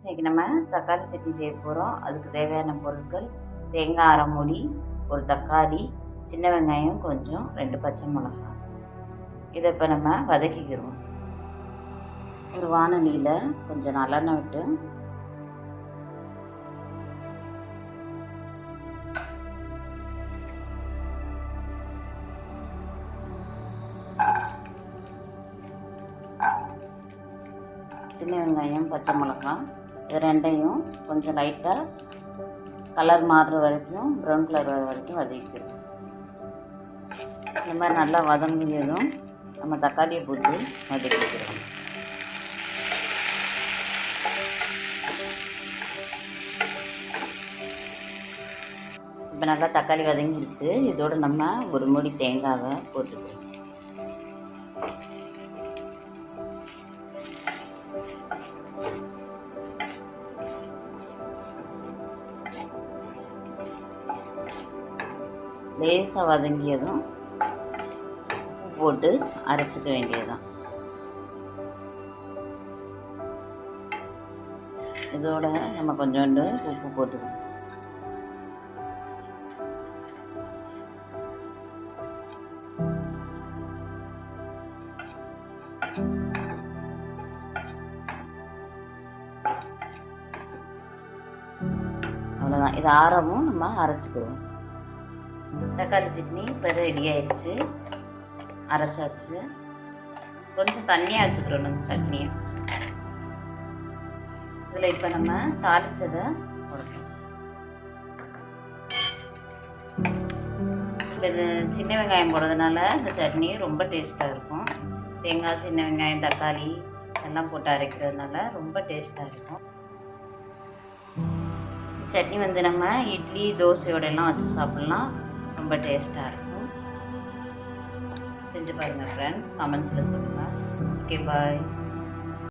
இன்றைக்கி நம்ம தக்காளி சட்னி செய்ய போகிறோம். அதுக்கு தேவையான பொருட்கள்: தேங்காய் அரை மூடி, ஒரு தக்காளி, சின்ன வெங்காயம் கொஞ்சம், 2 பச்சை மிளகாய். இதை இப்போ நம்ம வதக்கிக்கிறோம். ஒரு வாணலியில் கொஞ்சம் நல்லெண்ணெய் விட்டு சின்ன வெங்காயம், பச்சை மிளகாய் இது ரெண்டையும் கொஞ்சம் லைட்டாக கலர் மாறுற வரைக்கும், ப்ரௌன் கலர் வர வரைக்கும் வதக்கிக்கிறோம். இந்த மாதிரி நல்லா வதங்கியதும் நம்ம தக்காளியை போட்டு வதக்கிக்கிறோம். இப்போ நல்லா தக்காளி வதங்கிடுச்சு. இதோடு நம்ம ஒரு மூடி தேங்காவை போட்டுக்கிறோம். லேசாக வதங்கியதும் உப்பு போட்டு அரைச்சிக்க வேண்டியதுதான். இதோட நம்ம கொஞ்சோண்டு உப்பு போட்டுக்கணும். அவ்வளோதான். இது ஆறவும் நம்ம அரைச்சிக்குவோம். தக்காளி சட்னி இப்போ ரெடி ஆயிடுச்சு, அரைச்சாச்சு. கொஞ்சம் தண்ணியாக வச்சுக்கிறோம் அந்த சட்னியை. இதில் இப்போ நம்ம தாளித்ததை போடணும். இப்போ இது சின்ன வெங்காயம் போடுறதுனால இந்த சட்னி ரொம்ப டேஸ்ட்டாக இருக்கும். தேங்காய், சின்ன வெங்காயம், தக்காளி எல்லாம் போட்டு அரைக்கிறதுனால ரொம்ப டேஸ்ட்டாக இருக்கும். சட்னி நம்ம இட்லி, தோசையோடெல்லாம் வச்சு சாப்பிட்லாம். ரொம்ப டேஸ்ட்டாக இருக்கும். செஞ்சு பாருங்கள் ஃப்ரெண்ட்ஸ். கமெண்ட்ஸில் சொல்லுங்கள். ஓகே, பாய்.